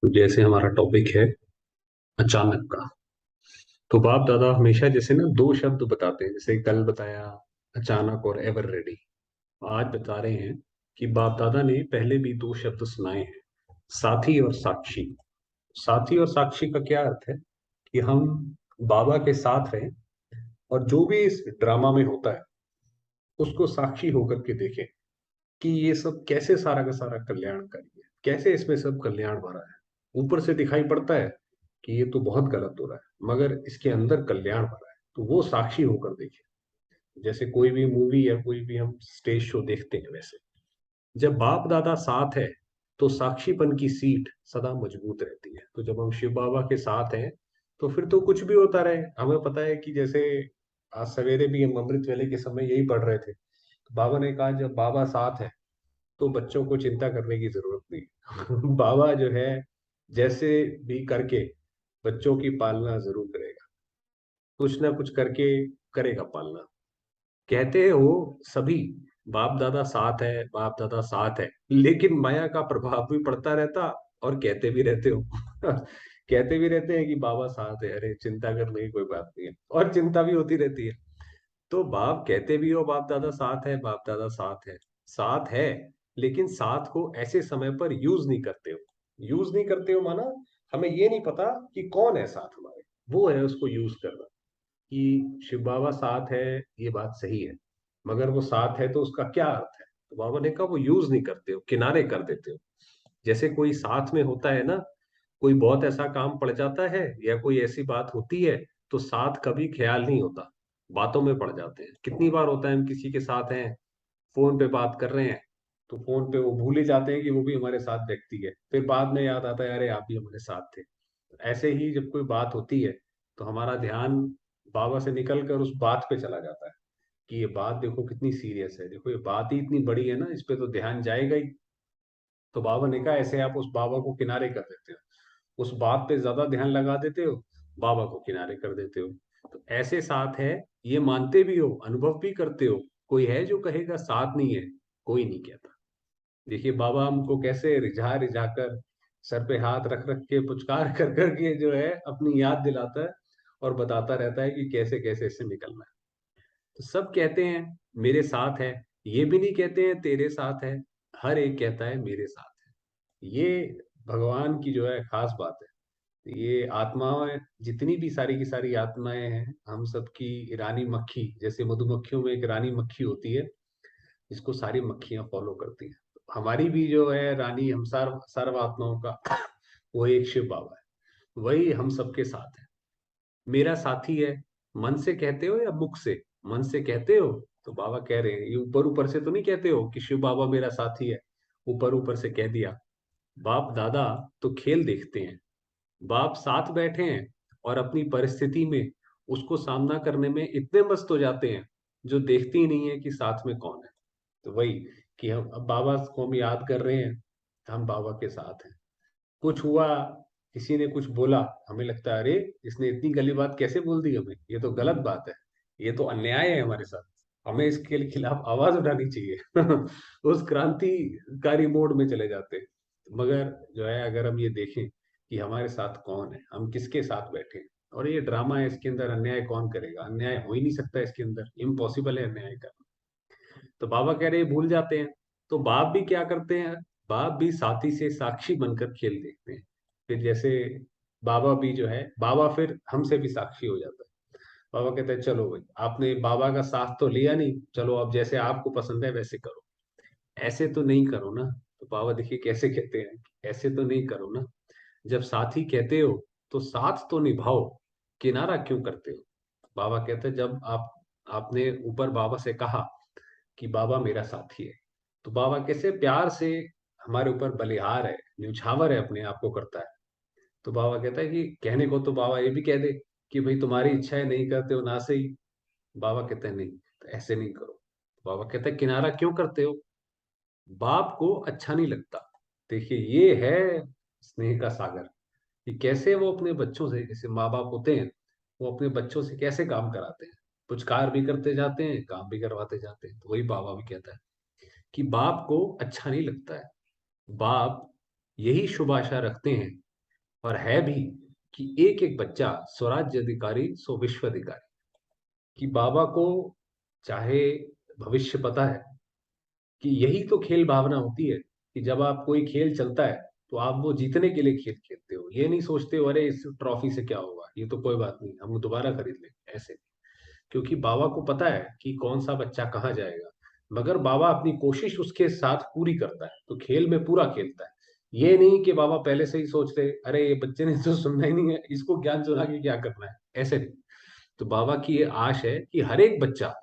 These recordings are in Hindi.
तो जैसे हमारा टॉपिक है अचानक का। तो बाप दादा हमेशा जैसे ना दो शब्द बताते हैं, जैसे कल बताया अचानक और एवर रेडी। आज बता रहे हैं कि बाप दादा ने पहले भी दो शब्द सुनाए हैं, साथी और साक्षी। साथी और साक्षी का क्या अर्थ है कि हम बाबा के साथ रहें और जो भी इस ड्रामा में होता है उसको साक्षी होकर के देखें कि ये सब कैसे सारा का सारा कल्याणकारी है, कैसे इसमें सब कल्याण भरा है। ऊपर से दिखाई पड़ता है कि ये तो बहुत गलत हो रहा है, मगर इसके अंदर कल्याण भरा है, तो वो साक्षी होकर देखे। जैसे कोई भी मूवी या कोई भी हम स्टेज शो देखते हैं, वैसे जब बाप दादा साथ है तो साक्षीपन की सीट सदा मजबूत रहती है। तो जब हम शिव बाबा के साथ हैं तो फिर तो कुछ भी होता रहे। हमें पता है कि जैसे आज सवेरे भी हम अमृत वेले के समय यही पढ़ रहे थे, तो बाबा ने कहा जब बाबा साथ है तो बच्चों को चिंता करने की जरूरत नहीं। बाबा जो है जैसे भी करके बच्चों की पालना जरूर करेगा, कुछ ना कुछ करके करेगा पालना। कहते हो सभी बाप दादा साथ है, बाप दादा साथ है, लेकिन माया का प्रभाव भी पड़ता रहता और कहते भी रहते हो। कहते भी रहते हैं कि बाबा साथ है, अरे चिंता करने की कोई बात नहीं है, और चिंता भी होती रहती है। तो बाप कहते भी हो बाप दादा साथ है, बाप दादा साथ है, साथ है, लेकिन साथ को ऐसे समय पर यूज नहीं करते हो। यूज नहीं करते हो माना हमें ये नहीं पता कि कौन है साथ हमारे, वो है उसको यूज करना। कि शिव बाबा साथ है, ये बात सही है, मगर वो साथ है तो उसका क्या अर्थ है। तो बाबा ने कहा वो यूज नहीं करते हो, किनारे कर देते हो। जैसे कोई साथ में होता है ना, कोई बहुत ऐसा काम पड़ जाता है या कोई ऐसी बात होती है, तो साथ कभी ख्याल नहीं होता, बातों में पड़ जाते हैं। कितनी बार होता है हम किसी के साथ हैं, फोन पे बात कर रहे हैं, तो फोन पे वो भूल ही जाते हैं कि वो भी हमारे साथ व्यक्ति है, फिर बाद में याद आता है अरे आप भी हमारे साथ थे। ऐसे ही जब कोई बात होती है तो हमारा ध्यान बाबा से निकल कर उस बात पे चला जाता है कि ये बात देखो कितनी सीरियस है, देखो ये बात ही इतनी बड़ी है ना, इस पे तो ध्यान जाएगा ही। तो बाबा ने कहा ऐसे आप उस बाबा को किनारे कर देते हो, उस बात पे ज्यादा ध्यान लगा देते हो, बाबा को किनारे कर देते हो। तो ऐसे साथ है, ये मानते भी हो, अनुभव भी करते हो। कोई है जो कहेगा साथ नहीं है? कोई नहीं कहता। देखिए बाबा हमको कैसे रिझा रिझा कर, सर पे हाथ रख रख के, पुचकार कर कर के जो है अपनी याद दिलाता है और बताता रहता है कि कैसे कैसे इससे निकलना है। तो सब कहते हैं मेरे साथ है, ये भी नहीं कहते हैं तेरे साथ है, हर एक कहता है मेरे साथ है। ये भगवान की जो है खास बात है। ये आत्माएं, जितनी भी सारी की सारी आत्माएं हैं, हम सबकी रानी मक्खी, जैसे मधुमक्खियों में एक रानी मक्खी होती है जिसको सारी मक्खियां फॉलो करती हैं, तो हमारी भी जो है रानी, हम सर्व आत्माओं का वो एक शिव बाबा है, वही हम सबके साथ है। मेरा साथी है, मन से कहते हो या मुख से? मन से कहते हो तो बाबा कह रहे हैं, ये ऊपर ऊपर से तो नहीं कहते हो कि शिव बाबा मेरा साथी है, ऊपर ऊपर से कह दिया। बाप दादा तो खेल देखते हैं, बाप साथ बैठे हैं और अपनी परिस्थिति में उसको सामना करने में इतने मस्त हो जाते हैं, जो देखते ही नहीं है कि साथ में कौन है। तो वही कि हम अब बाबा को हम याद कर रहे हैं, हम बाबा के साथ हैं। कुछ हुआ, किसी ने कुछ बोला, हमें लगता है अरे इसने इतनी गली बात कैसे बोल दी, हमें ये तो गलत बात है, ये तो अन्याय है हमारे साथ, हमें इसके खिलाफ आवाज उठानी चाहिए। उस क्रांतिकारी मोड में चले जाते हैं। मगर जो है अगर हम ये देखें कि हमारे साथ कौन है, हम किसके साथ बैठे हैं, और ये ड्रामा है, इसके अंदर अन्याय कौन करेगा? अन्याय हो ही नहीं सकता, इसके अंदर इम्पॉसिबल है अन्याय करना। तो बाबा कह रहे हैं भूल जाते हैं। तो बाप भी क्या करते हैं, बाप भी साथी से साक्षी बनकर खेल देखते हैं। फिर जैसे बाबा भी जो है, बाबा फिर हमसे भी साक्षी हो जाता है। बाबा कहते हैं चलो भाई, आपने बाबा का साथ तो लिया नहीं, चलो अब जैसे आपको पसंद है वैसे करो, ऐसे तो नहीं करो ना। तो बाबा देखिए कैसे कहते हैं, ऐसे तो नहीं करो ना। जब साथी कहते हो तो साथ तो निभाओ, किनारा क्यों करते हो? बाबा कहते हैं जब आपने ऊपर बाबा से कहा कि बाबा मेरा साथी है, तो बाबा कैसे प्यार से हमारे ऊपर बलिहार है, न्यौछावर है, अपने आप को करता है। तो बाबा कहता है कि कहने को तो बाबा ये भी कह दे कि भाई तुम्हारी इच्छा है, नहीं करते हो ना सही। बाबा कहते हैं नहीं, तो ऐसे नहीं करो। बाबा कहते हैं किनारा क्यों करते हो? बाप को अच्छा नहीं लगता। देखिए ये है स्नेह का सागर, कि कैसे वो अपने बच्चों से, जैसे माँ बाप होते हैं, वो अपने बच्चों से कैसे काम कराते हैं, पुचकार भी करते जाते हैं, काम भी करवाते जाते हैं। तो वही बाबा भी कहता है कि बाप को अच्छा नहीं लगता है। बाप यही शुभ आशा रखते हैं और है भी कि एक एक बच्चा स्वराज्य अधिकारी सो विश्व अधिकारी। कि बाबा को चाहे भविष्य पता है कि यही तो खेल भावना होती है कि जब आप कोई खेल चलता है तो आप वो जीतने के लिए खेल खेलते हो, ये नहीं सोचते हो अरे इस ट्रॉफी से क्या होगा, ये तो कोई बात नहीं, हम दोबारा खरीद लेंगे, ऐसे। क्योंकि बाबा को पता है कि कौन सा बच्चा कहाँ जाएगा, मगर बाबा अपनी कोशिश उसके साथ पूरी करता है, तो खेल में पूरा खेलता है। ये नहीं कि बाबा पहले से ही सोचते अरे ये बच्चे ने तो सुनना ही नहीं है, इसको ज्ञान चुरा के क्या करना है, ऐसे नहीं। तो बाबा की ये आश है कि हर एक बच्चा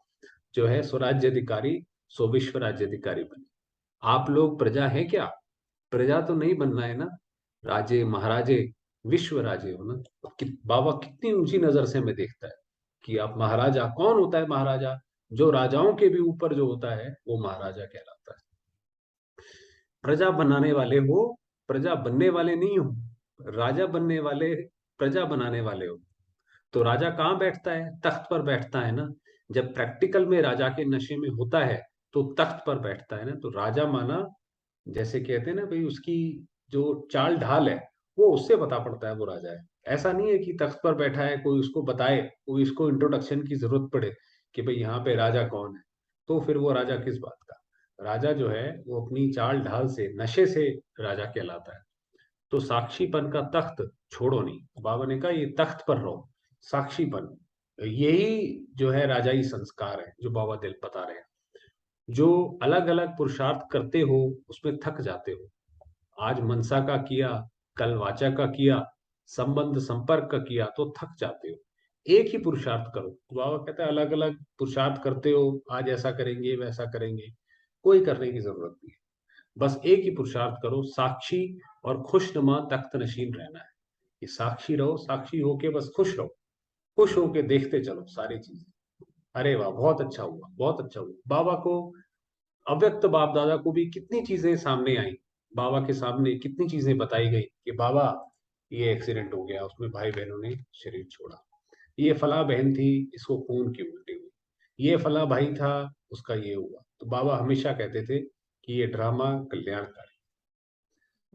जो है स्वराज्य अधिकारी सो विश्व राज्य अधिकारी बने। आप लोग प्रजा हैं क्या? प्रजा तो नहीं बनना है ना, राजे महाराजे विश्व राजे हो ना। बाबा कितनी ऊंची नजर से हमें देखता है कि आप महाराजा, कौन होता है महाराजा? जो राजाओं के भी ऊपर जो होता है वो महाराजा कहलाता है। प्रजा बनाने वाले हो, प्रजा बनने वाले नहीं हो। राजा बनने वाले, प्रजा बनाने वाले हो। तो राजा कहाँ बैठता है? तख्त पर बैठता है ना। जब प्रैक्टिकल में राजा के नशे में होता है तो तख्त पर बैठता है ना। तो राजा माना, जैसे कहते हैं ना भाई, उसकी जो चाल ढाल है वो उससे पता पड़ता है वो राजा है। ऐसा नहीं है कि तख्त पर बैठा है कोई उसको बताए, कोई इसको इंट्रोडक्शन की जरूरत पड़े कि भाई यहाँ पे राजा कौन है, तो फिर वो राजा किस बात का? राजा जो है वो अपनी चाल ढाल से, नशे से राजा कहलाता है। तो साक्षीपन का तख्त छोड़ो नहीं, बाबा ने कहा ये तख्त पर रहो। साक्षीपन, यही जो है राजाई संस्कार है जो बाबा दिल बता रहे हैं। जो अलग अलग पुरुषार्थ करते हो उसमें थक जाते हो। आज मनसा का किया, कल वाचा का किया, संबंध संपर्क का किया तो थक जाते हो। एक ही पुरुषार्थ करो। तो बाबा कहते हैं अलग अलग पुरुषार्थ करते हो, आज ऐसा करेंगे वैसा करेंगे, कोई करने की जरूरत नहीं है। बस एक ही पुरुषार्थ करो, साक्षी और खुशनुमा तख्त नशीन रहना है। कि साक्षी रहो, साक्षी होके बस खुश रहो, खुश होके देखते चलो सारी चीजें। अरे वाह बहुत अच्छा हुआ, बहुत अच्छा हुआ। बाबा को, अव्यक्त बाप दादा को भी कितनी चीजें सामने आई, बाबा के सामने कितनी चीजें बताई गई कि बाबा ये एक्सीडेंट हो गया, उसमें भाई बहनों ने शरीर छोड़ा, ये फला बहन थी, इसको खून की उल्टी हुई, ये फला भाई था, उसका ये हुआ। तो बाबा हमेशा कहते थे कि ये ड्रामा कल्याणकारी,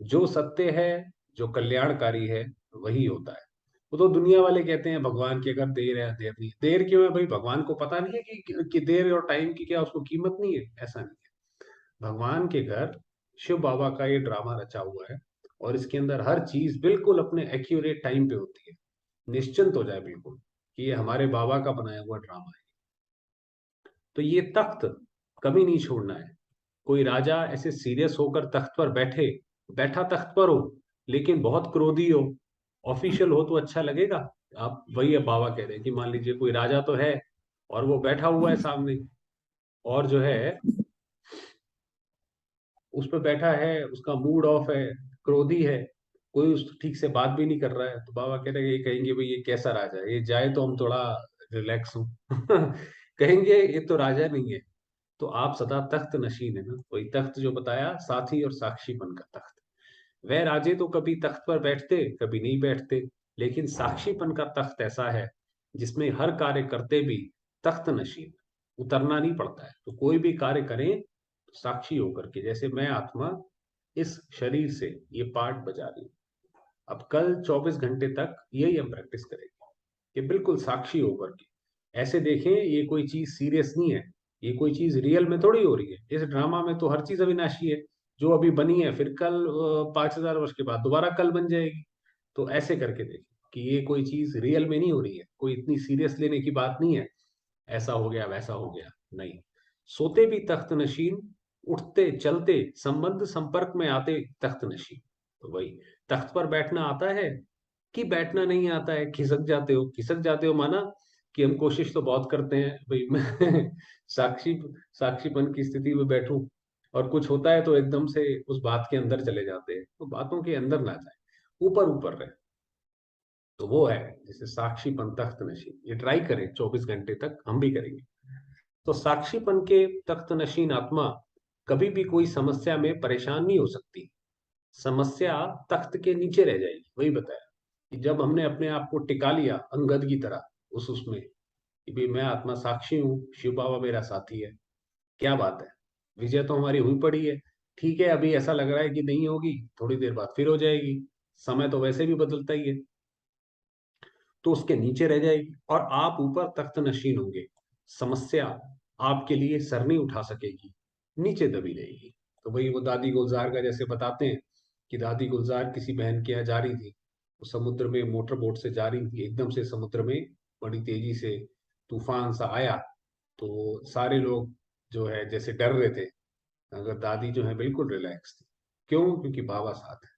जो सत्य है, जो कल्याणकारी है, वही होता है। वो तो दुनिया वाले कहते हैं भगवान की अगर देर है, देर नहीं, देर क्यों है भाई? भगवान को पता नहीं है कि देर और टाइम की क्या उसको कीमत नहीं है? ऐसा नहीं है। भगवान के घर शिव बाबा का ये ड्रामा रचा हुआ है और इसके अंदर हर चीज बिल्कुल अपने एक्यूरेट टाइम पे होती है। निश्चिंत हो जाए बिल्कुल कि ये हमारे बाबा का बनाया हुआ ड्रामा है। तो ये तख्त कभी नहीं छोड़ना है। कोई राजा ऐसे सीरियस होकर तख्त पर बैठे, बैठा तख्त पर हो लेकिन बहुत क्रोधी हो, ऑफिशियल हो तो अच्छा लगेगा? आप वही अब बाबा कह रहे हैं कि मान लीजिए कोई राजा तो है और वो बैठा हुआ है सामने, और जो है उस पे बैठा है, उसका मूड ऑफ है, क्रोधी है, कोई उस ठीक से बात भी नहीं कर रहा है, तो बाबा कह रहे हैं, ये कहेंगे भाई ये कैसा राजा है, ये जाए तो हम थोड़ा रिलैक्स हो। कहेंगे ये तो राजा नहीं है। तो आप सदा तख्त नशीन है ना, वही तख्त जो बताया, साथी और साक्षीपन का तख्त। वह राजे तो कभी तख्त पर बैठते, कभी नहीं बैठते, लेकिन साक्षीपन का तख्त ऐसा है जिसमें हर कार्य करते भी तख्त नशीन, उतरना नहीं पड़ता है। तो कोई भी कार्य करें तो साक्षी होकर के, जैसे मैं आत्मा इस शरीर से ये पार्ट बजा रही हूँ, अब कल 24 घंटे तक यही हम प्रैक्टिस करेंगे कि बिल्कुल साक्षी होकर के ऐसे देखें ये कोई चीज सीरियस नहीं है, ये कोई चीज रियल में थोड़ी हो रही है। इस ड्रामा में तो हर चीज अविनाशी है, जो अभी बनी है फिर कल 5,000 वर्ष के बाद दोबारा कल बन जाएगी। तो ऐसे करके देखें कि ये कोई चीज रियल में नहीं हो रही है, कोई इतनी सीरियस लेने की बात नहीं है, ऐसा हो गया वैसा हो गया, नहीं। सोते भी तख्त नशीन, उठते चलते संबंध संपर्क में आते तख्त नशीन। तो वही, तख्त पर बैठना आता है कि बैठना नहीं आता है? खिसक जाते हो, खिसक जाते हो माना कि हम कोशिश तो बहुत करते हैं भाई मैं साक्षी, साक्षीपन की स्थिति में बैठूं, और कुछ होता है तो एकदम से उस बात के अंदर चले जाते हैं, तो बातों के अंदर ना जाए, ऊपर ऊपर रहे। तो वो है जैसे साक्षीपन तख्त नशीन, ये ट्राई करें 24 घंटे तक, हम भी करेंगे। तो साक्षीपन के तख्त नशीन आत्मा कभी भी कोई समस्या में परेशान नहीं हो सकती। समस्या तख्त के नीचे रह जाएगी, वही बताया कि जब हमने अपने आप को टिका लिया अंगद की तरह उस उसमें कि भाई मैं आत्मा साक्षी हूँ, शिव बाबा मेरा साथी है, क्या बात है, विजय तो हमारी हुई पड़ी है। ठीक है अभी ऐसा लग रहा है कि नहीं होगी, थोड़ी देर बाद फिर हो जाएगी। समय तो वैसे भी बदलता ही है, तो उसके नीचे रह जाएगी और आप ऊपर तख्त नशीन होंगे। समस्या आपके लिए सर नहीं उठा सकेगी, नीचे दबी रहेगी। तो वही वो दादी गुलजार का जैसे बताते हैं कि दादी गुलजार किसी बहन के यहाँ जा रही थी, वो समुद्र में मोटर बोट से जा रही थी, एकदम से समुद्र में बड़ी तेजी से तूफान सा आया। तो सारे लोग जो है जैसे डर रहे थे, अगर दादी जो है बिल्कुल रिलैक्स थी। क्यों? क्योंकि बाबा साथ है।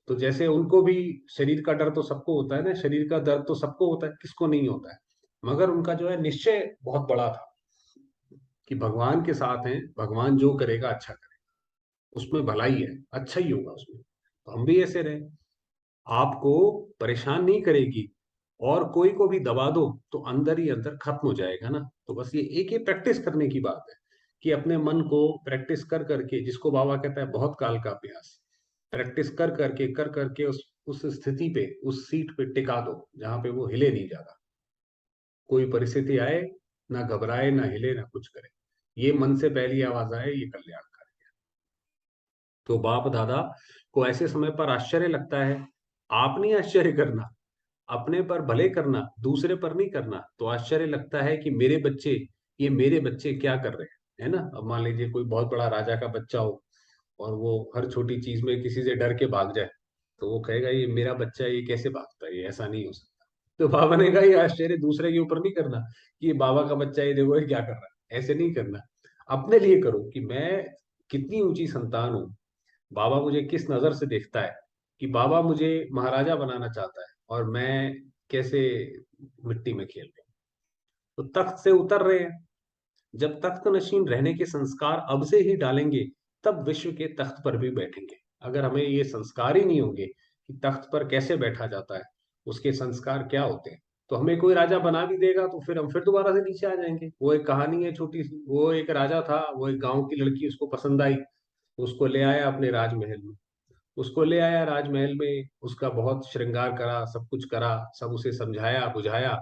तो जैसे उनको भी शरीर का डर तो सबको होता है ना, शरीर का दर्द तो सबको होता है, किसको नहीं होता है, मगर उनका जो है निश्चय बहुत बड़ा था कि भगवान के साथ हैं, भगवान जो करेगा अच्छा करेगा, उसमें भलाई है, अच्छा ही होगा उसमें। तो हम भी ऐसे रहे, आपको परेशान नहीं करेगी और कोई को भी दबा दो तो अंदर ही अंदर खत्म हो जाएगा ना। तो बस ये एक ही प्रैक्टिस करने की बात है कि अपने मन को प्रैक्टिस कर करके, जिसको बाबा कहता है बहुत काल का अभ्यास, प्रैक्टिस कर करके उस स्थिति पे, उस सीट पे टिका दो जहां पे वो हिले नहीं ज्यादा। कोई परिस्थिति आए, ना घबराए, ना हिले, ना कुछ करे, ये मन से पहली आवाज आए, ये कल्याणकारी। तो बाप दादा को ऐसे समय पर आश्चर्य लगता है, आप नहीं आश्चर्य करना, अपने पर भले करना, दूसरे पर नहीं करना। तो आश्चर्य लगता है कि मेरे बच्चे, ये मेरे बच्चे क्या कर रहे हैं, है ना। अब मान लीजिए कोई बहुत बड़ा राजा का बच्चा हो और वो हर छोटी चीज में किसी से डर के भाग जाए, तो वो कहेगा ये मेरा बच्चा है, ये कैसे भागता है, ये ऐसा नहीं हो सकता। तो बाबा ने कहा ये आश्चर्य दूसरे के ऊपर नहीं करना कि ये बाबा का बच्चा है, ये देखो ये क्या कर रहा है, ऐसे नहीं करना। अपने लिए करो कि मैं कितनी ऊंची संतान हूँ, बाबा मुझे किस नजर से देखता है, कि बाबा मुझे महाराजा बनाना चाहता है और मैं कैसे मिट्टी में खेल रहा हूँ। तो तख्त से उतर रहे हैं। जब तख्त नशीन रहने के संस्कार अब से ही डालेंगे, तब विश्व के तख्त पर भी बैठेंगे। अगर हमें ये संस्कार ही नहीं होंगे कि तख्त पर कैसे बैठा जाता है, उसके संस्कार क्या होते हैं, तो हमें कोई राजा बना भी देगा तो फिर हम फिर दोबारा से नीचे आ जाएंगे। वो एक कहानी है छोटी सी, वो एक राजा था, वो एक गांव की लड़की उसको पसंद आई, उसको ले आया अपने राजमहल में। उसको ले आया राजमहल में, उसका बहुत श्रृंगार करा, सब कुछ करा, सब उसे समझाया बुझाया,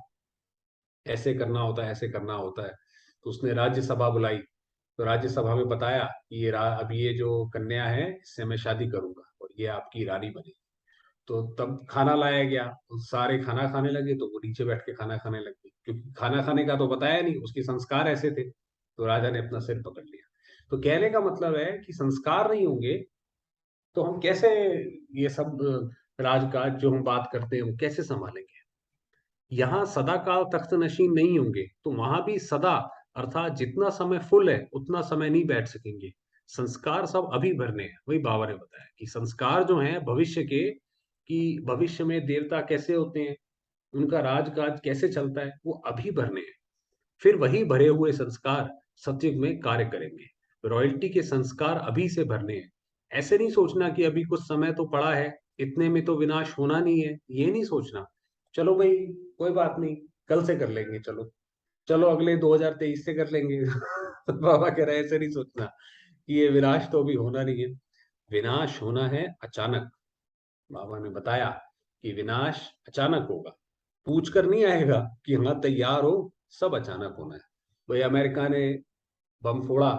ऐसे करना होता है, ऐसे करना होता है। तो उसने राज्यसभा बुलाई, तो राज्यसभा में बताया कि अब ये जो कन्या है इससे मैं शादी करूंगा और ये आपकी रानी बनेगी। तो तब खाना लाया गया, तो सारे खाना खाने लगे, तो वो नीचे बैठ के खाना खाने लगी, क्योंकि खाना खाने का तो बताया नहीं, उसके संस्कार ऐसे थे। तो राजा ने अपना सिर पकड़ लिया। तो कहने का मतलब है कि संस्कार नहीं होंगे तो हम कैसे ये सब राजकाज जो हम बात करते हैं वो कैसे संभालेंगे। यहाँ सदा काल तख्त नशीन नहीं होंगे तो वहां भी सदा, अर्थात जितना समय फुल है उतना समय नहीं बैठ सकेंगे। संस्कार सब अभी भरने हैं, वही बाबा ने बताया कि संस्कार जो हैं भविष्य के, कि भविष्य में देवता कैसे होते हैं, उनका राजकाज कैसे चलता है, वो अभी भरने हैं। फिर वही भरे हुए संस्कार सतयुग में कार्य करेंगे। रॉयल्टी के संस्कार अभी से भरने हैं। ऐसे नहीं सोचना कि अभी कुछ समय तो पड़ा है, इतने में तो विनाश होना नहीं है, ये नहीं सोचना। चलो भाई, कोई बात नहीं, कल से कर लेंगे, चलो चलो अगले 2023 से कर लेंगे। तो बाबा कह रहे हैं ऐसे नहीं सोचना कि ये विनाश तो अभी होना नहीं है, विनाश होना है अचानक। बाबा ने बताया कि विनाश अचानक होगा, पूछ कर नहीं आएगा कि हाँ तैयार हो, सब अचानक होना है। भाई अमेरिका ने बम फोड़ा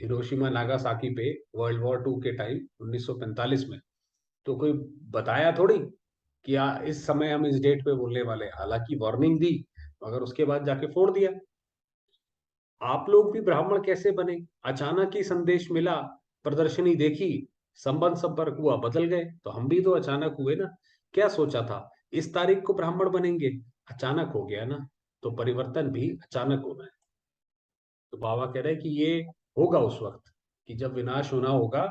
हिरोशिमा नागासाकी पे वर्ल्ड वॉर 2 के टाइम 1945 में, तो कोई बताया थोड़ी कि इस समय हम इस डेट पे बोलने वाले हैं। हालांकि वार्निंग दी, मगर उसके बाद जाके फोड़ दिया। आप लोग भी ब्राह्मण कैसे बने? अचानक ही संदेश मिला, प्रदर्शनी देखी, संबंध संपर्क हुआ, बदल गए। तो हम भी तो अचानक हुए ना। क्या सोचा था इस तारीख को ब्राह्मण बनेंगे, अचानक हो गया ना। तो परिवर्तन भी अचानक होना है। तो बाबा कह रहे हैं कि ये होगा उस वक्त कि जब विनाश होना होगा,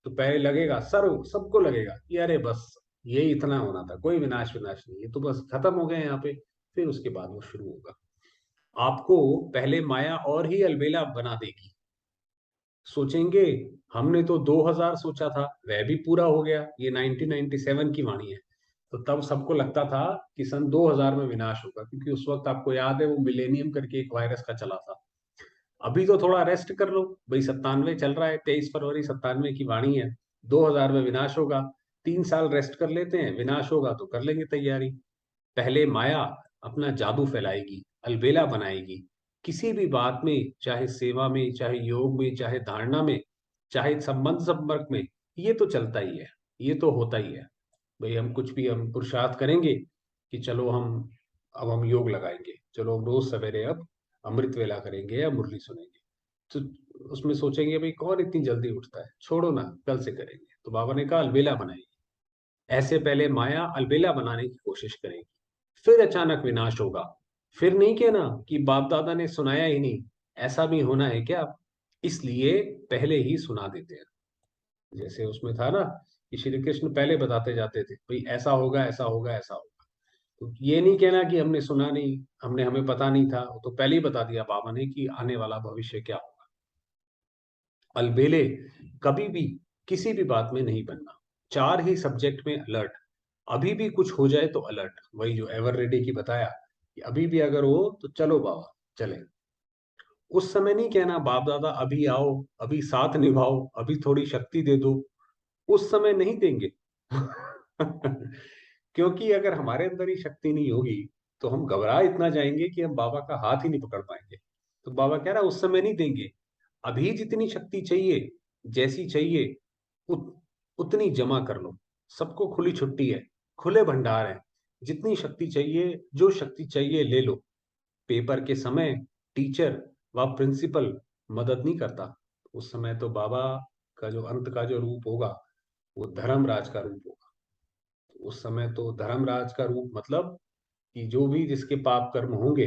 तो पहले लगेगा, सर सबको लगेगा कि अरे बस ये इतना होना था, कोई विनाश विनाश नहीं, ये तो बस खत्म हो गए यहाँ पे। फिर उसके बाद वो शुरू होगा। आपको पहले माया और ही अलबेला बना देगी। सोचेंगे हमने तो 2000 सोचा था, वह भी पूरा हो गया, ये 1997 की वाणी है। तो तब सबको लगता था कि सन 2000 में विनाश होगा, क्योंकि उस वक्त आपको याद है वो मिलेनियम करके एक वायरस का चला था। अभी तो थोड़ा रेस्ट कर लो भाई, 97 चल रहा है, 23 फरवरी 97 की वाणी है, 2000 में विनाश होगा। 3 साल रेस्ट कर लेते हैं, विनाश होगा तो कर लेंगे तैयारी। पहले माया अपना जादू फैलाएगी, अलबेला बनाएगी, किसी भी बात में, चाहे सेवा में, चाहे योग में, चाहे धारणा में, चाहे संबंध संपर्क में, ये तो चलता ही है, ये तो होता ही है। भाई हम कुछ भी हम पुरुषार्थ करेंगे कि चलो हम योग लगाएंगे, चलो हम रोज सवेरे अब अमृत वेला करेंगे या मुरली सुनेंगे। तो उसमें सोचेंगे भाई कौन इतनी जल्दी उठता है, छोड़ो ना कल से करेंगे। तो बाबा ने कहा अलबेला बनाइए। ऐसे पहले माया अलबेला बनाने की कोशिश करेगी, फिर अचानक विनाश होगा। फिर नहीं कहना कि बाप दादा ने सुनाया ही नहीं, ऐसा भी होना है क्या? इसलिए पहले ही सुना देते हैं। जैसे उसमें था ना कि श्री कृष्ण पहले बताते जाते थे भाई ऐसा होगा, ऐसा होगा, ऐसा होगा। तो ये नहीं कहना कि हमने सुना नहीं, हमें पता नहीं था, वो तो पहले ही बता दिया बाबा ने कि आने वाला भविष्य क्या होगा। अलबेले कभी भी किसी भी बात में नहीं बनना, चार ही सब्जेक्ट में अलर्ट। अभी भी कुछ हो जाए तो अलर्ट, वही जो एवर रेडी की बताया कि अभी भी अगर हो तो चलो बाबा चले। उस समय नहीं कहना बाप दादा अभी आओ, अभी साथ निभाओ, अभी थोड़ी शक्ति दे दो, उस समय नहीं देंगे। क्योंकि अगर हमारे अंदर ही शक्ति नहीं होगी तो हम घबरा इतना जाएंगे कि हम बाबा का हाथ ही नहीं पकड़ पाएंगे। तो बाबा कह रहा उस समय नहीं देंगे, अभी जितनी शक्ति चाहिए, जैसी चाहिए उत, उतनी जमा कर लो। सबको खुली छुट्टी है, खुले भंडार है, जितनी शक्ति चाहिए, जो शक्ति चाहिए ले लो। पेपर के समय टीचर व प्रिंसिपल मदद नहीं करता। उस समय तो बाबा का जो अंत का जो रूप होगा वो धर्मराज का रूप होगा। उस समय तो धर्मराज का रूप मतलब कि जो भी जिसके पाप कर्म होंगे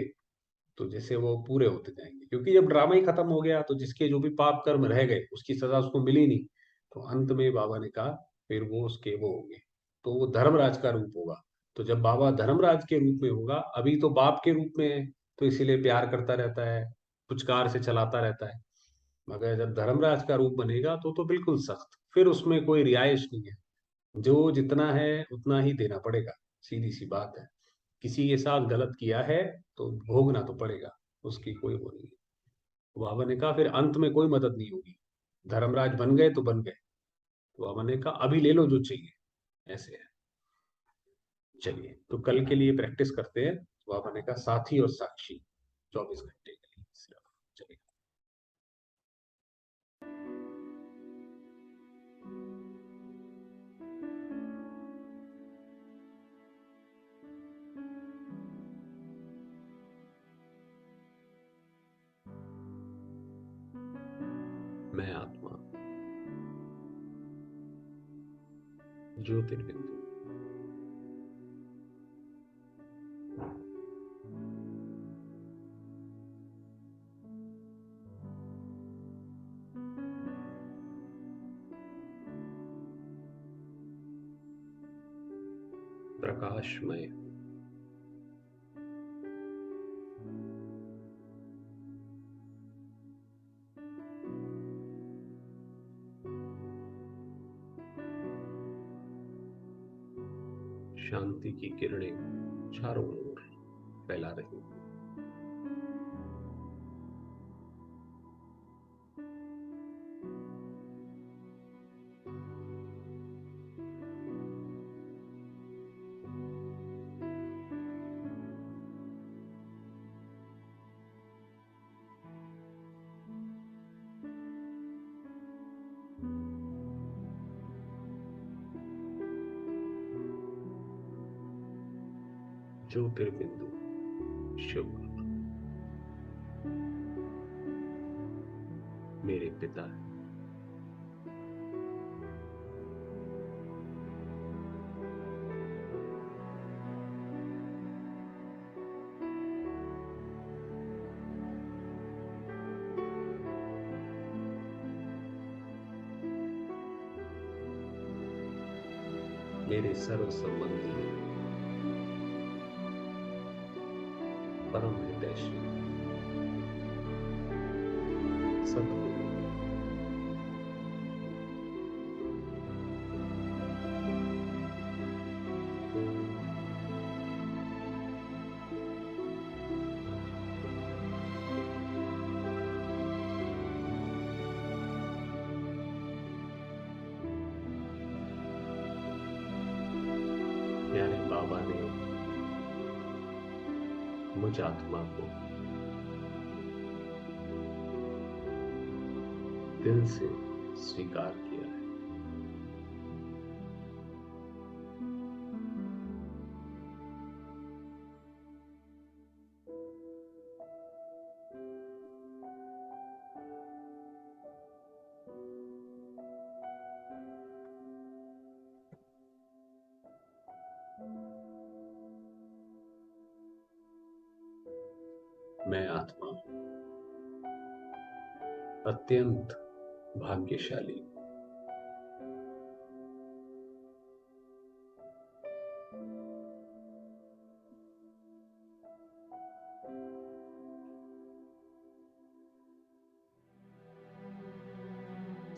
तो जैसे वो पूरे होते जाएंगे, क्योंकि जब ड्रामा ही खत्म हो गया तो जिसके जो भी पाप कर्म रह गए उसकी सजा उसको मिली नहीं। तो अंत में बाबा ने कहा फिर वो उसके वो होंगे, तो वो धर्मराज का रूप होगा। तो जब बाबा धर्मराज के रूप में होगा, अभी तो बाप के रूप में है, तो इसीलिए प्यार करता रहता है, पुचकार से चलाता रहता है। मगर जब धर्मराज का रूप बनेगा तो बिल्कुल सख्त, फिर उसमें कोई रिहाइश नहीं है। जो जितना है उतना ही देना पड़ेगा, सीधी सी बात है। किसी के साथ गलत किया है तो भोगना तो पड़ेगा, उसकी कोई वो नहीं है। तो बाबा ने कहा फिर अंत में कोई मदद नहीं होगी, धर्मराज बन गए तो बन गए। तो बाबा ने कहा अभी ले लो जो चाहिए, ऐसे है। चलिए तो कल के लिए प्रैक्टिस करते हैं। तो बाबा ने कहा साथी और साक्षी 24 घंटे के लिए सिर्फ। चलिए। मैं आत्मा ज्योतिर्बिंदु प्रकाशमय शांति की किरणें चारों ओर फैला रही हूं। ज्योतिर्बिंदु शुभ मेरे पिता है। मेरे सर्व संबंधी परम हितैषी सद्गुरु यानी बाबा ने मुझ आत्मा को दिल से स्वीकार किया है। मैं आत्मा अत्यंत भाग्यशाली।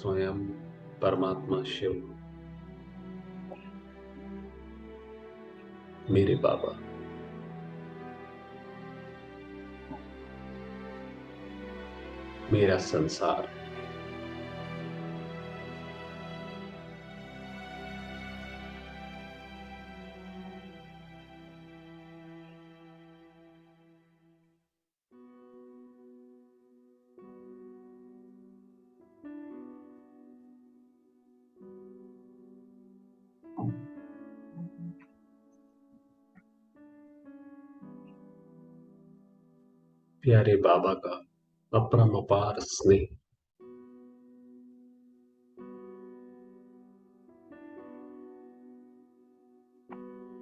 स्वयं परमात्मा शिव मेरे बाबा मेरा संसार प्यारे बाबा का अपरंपार स्नेह,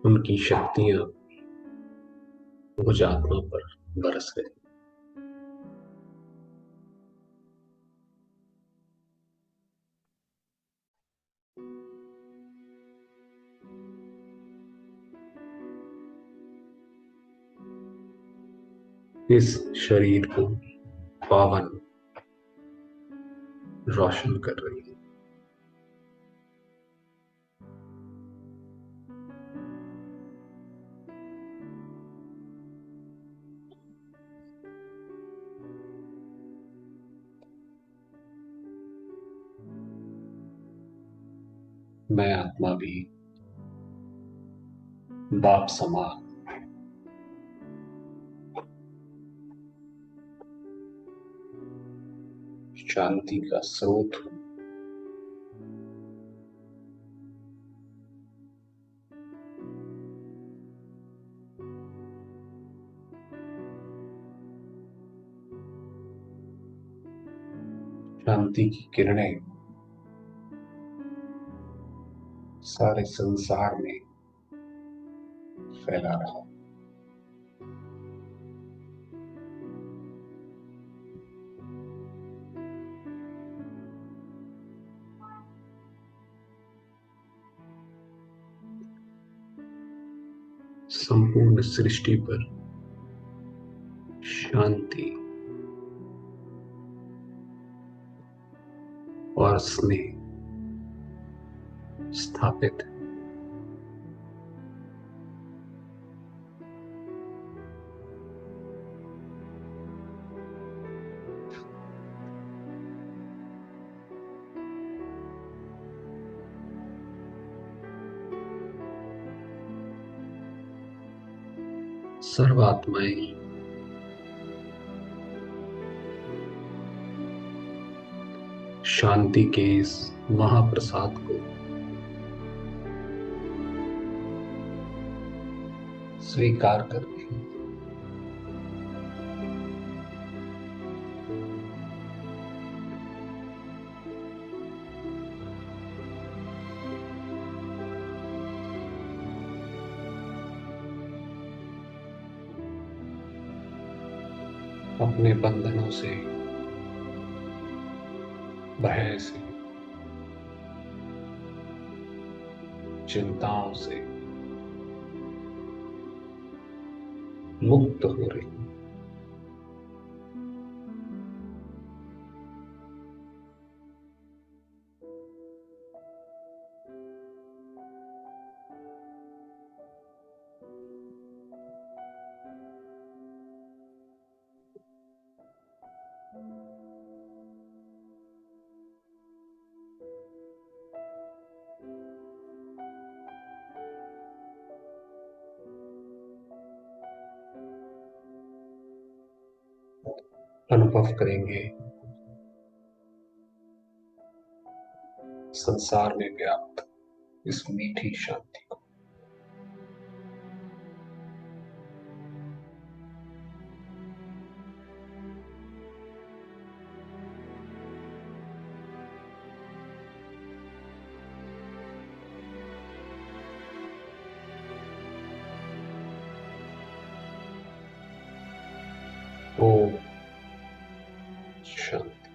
उनकी शक्तियां मुझ आत्मा पर बरस गई। इस शरीर को पावन रोशन कर रही है। मैं आत्मा भी बाप समान शांति का स्रोत हूं। शांति की किरणें सारे संसार में फैला रहा हूं। संपूर्ण सृष्टि पर शांति और स्नेह स्थापित है। सर्वात्माएं शांति के इस महाप्रसाद को स्वीकार कर रही हैं। अपने बंधनों से, भय से, चिंताओं से मुक्त हो रही हैं। अनुभव करेंगे संसार में व्याप्त इस मीठी शांति को। ओम शांति।